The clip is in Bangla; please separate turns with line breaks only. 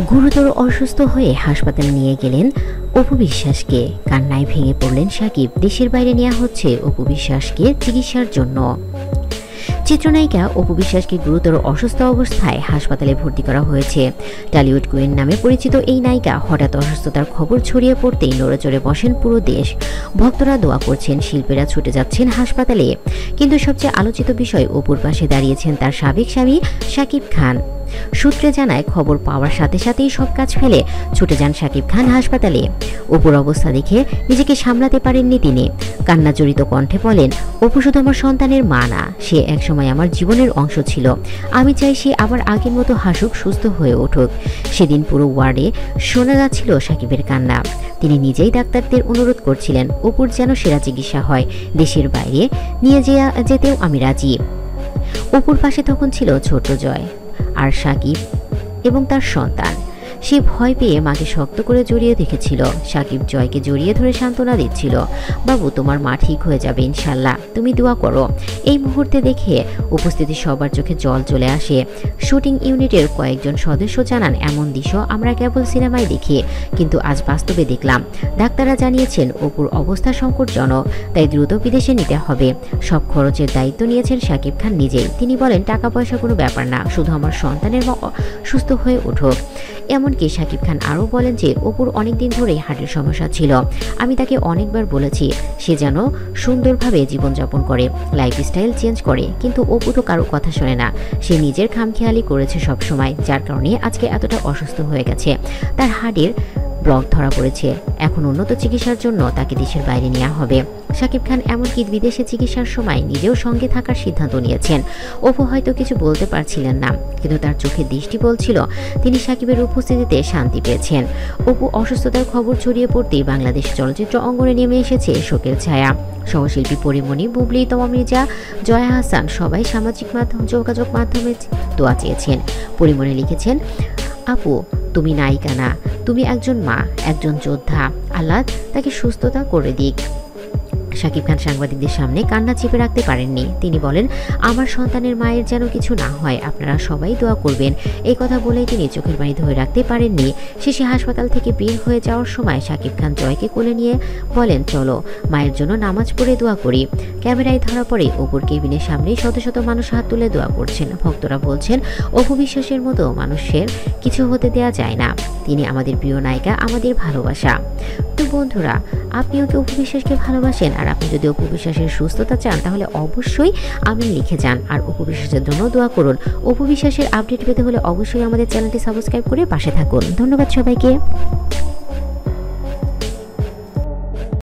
গুরুতর অসুস্থ হয়ে হাসপাতালে নিয়ে গেলেন অপু বিশ্বাসকে। কান্নায় ভেঙে পড়লেন সাকিব। দেশের বাইরে নেওয়া হচ্ছে অপু বিশ্বাসকে চিকিৎসার জন্য। চিত্রনায়িকা অপু বিশ্বাসকে গুরুতর অসুস্থ অবস্থায় হাসপাতালে ভর্তি করা হয়েছে। টলিউড কুইন নামে পরিচিত এই নায়িকা হঠাৎ অসুস্থতার খবর ছড়িয়ে পড়তেই নড়েচড়ে বসেন পুরো দেশ। ভক্তরা দোয়া করছেন, শিল্পীরা ছুটে যাচ্ছেন হাসপাতালে। কিন্তু সবচেয়ে আলোচিত বিষয়, অপুর পাশে দাঁড়িয়েছেন তার সাবেক স্বামী শাকিব খান। সূত্রে জানায়, খবর পাওয়ার সাথে সাথেই সব কাজ ফেলে ছুটে যান শাকিব খান হাসপাতালে। অপুর অবস্থা দেখে নিজেকে সামলাতে পারেননি তিনি। কান্না জড়িত কণ্ঠে বলেন, অপু শুধু আমার সন্তানের মা না, সে একসময় আমার জীবনের অংশ ছিল। আমি চাই সে আবার আগের মতো হাসুক, সুস্থ হয়ে উঠুক। সেদিন পুরো ওয়ার্ডে শোনা যাচ্ছিল সাকিবের কান্না। তিনি নিজেই ডাক্তারদের অনুরোধ করছিলেন, অপুর যেন সেরা চিকিৎসা হয়। দেশের বাইরে নিয়ে যেতেও আমি রাজি। অপুর পাশে তখন ছিল ছোট্ট জয় আর সাকিব এবং তার সন্তান। সে ভয় পেয়ে মাকে শক্ত করে জড়িয়ে রেখেছিল। সাকিব জয়কে জড়িয়ে ধরে সান্ত্বনা দিচ্ছিল, বাবু তোমার মা ঠিক হয়ে যাবে ইনশাল্লাহ, তুমি দোয়া করো। এই মুহূর্তে দেখে উপস্থিতি সবার চোখে জল চলে আসে। শুটিং ইউনিটের কয়েকজন সদস্য জানান, এমন দৃশ্য আমরা কেবল সিনেমায় দেখি, কিন্তু আজ বাস্তবে দেখলাম। ডাক্তাররা জানিয়েছেন অপুর অবস্থা সংকটজনক, তাই দ্রুত বিদেশে নিতে হবে। সব খরচের দায়িত্ব নিয়েছেন সাকিব খান নিজেই। তিনি বলেন, টাকা পয়সা কোনো ব্যাপার না, শুধু আমার সন্তানের মা সুস্থ হয়ে উঠুক। এমনকি সাকিব খান আরও বলেন যে অপুর অনেকদিন ধরেই হার্টের সমস্যা ছিল। আমি তাকে অনেকবার বলেছি সে যেন সুন্দরভাবে জীবনযাপন করে, লাইফস্টাইল চেঞ্জ করে, কিন্তু অপু তো কারো কথা শোনে না। সে নিজের খামখেয়ালি করেছে সবসময়, যার কারণে আজকে এতটা অসুস্থ হয়ে গেছে। তার হার্টের ব্লক ধরা পড়েছে। এখন উন্নত চিকিৎসার জন্য তাকে দেশের বাইরে নেওয়া হবে। সাকিব খান এমনকি বিদেশে চিকিৎসার সময় নিজেও সঙ্গে থাকার সিদ্ধান্ত নিয়েছেন। অপু হয়তো কিছু বলতে পারছিলেন না, কিন্তু তার চোখের দৃষ্টি বলছিল তিনি সাকিবের উপস্থিতিতে শান্তি পেয়েছেন। অপু অসুস্থতার খবর ছড়িয়ে পড়তেই বাংলাদেশ চলচ্চিত্র অঙ্গনে নেমে এসেছে শোকের ছায়া। সহশিল্পী পরিমণি, বুবলি, তমা মির্জা, জয়া হাসান সবাই সামাজিক যোগাযোগ মাধ্যমে দোয়া চেয়েছেন। পরিমণি লিখেছেন, আপু তুমি নায়িকা না, তুমি একজন মা, একজন যোদ্ধা। আল্লাহ তাকে সুস্থতা করে দিক। সাকিব খান সাংবাদিকদের সামনে কান্না চেপে রাখতে পারেননি। তিনি বলেন, আমার সন্তানের মায়ের যেন কিছু না হয়, আপনারা সবাই দোয়া করবেন। এই কথা বলেই তিনি চোখের পানি ধরে রাখতে পারেননি। শেষে হাসপাতাল থেকে বের হয়ে যাওয়ার সময় সাকিব খান জয়কে কোলে নিয়ে বলেন, চলো মায়ের জন্য নামাজ পড়ে দোয়া করি। ক্যামেরায় ধরা পড়ে অপুর কেবিনের সামনেই শত শত মানুষ হাত তুলে দোয়া করছেন। ভক্তরা বলছেন, অপু বিশ্বাসের মতো মানুষের কিছু হতে দেয়া যায় না। তিনি আমাদের প্রিয় নায়িকা, আমাদের ভালোবাসা। তো বন্ধুরা, আপনিও কি অপু বিশ্বাসকে ভালোবাসেন? আর আপনি যদি অপু বিশ্বাসের সুস্থতা চান, তাহলে অবশ্যই আমিন লিখে যান আর অপু বিশ্বাসের জন্য দোয়া করুন। অপু বিশ্বাসের আপডেট পেতে হলে অবশ্যই আমাদের চ্যানেলটি সাবস্ক্রাইব করে পাশে থাকুন। ধন্যবাদ সবাইকে।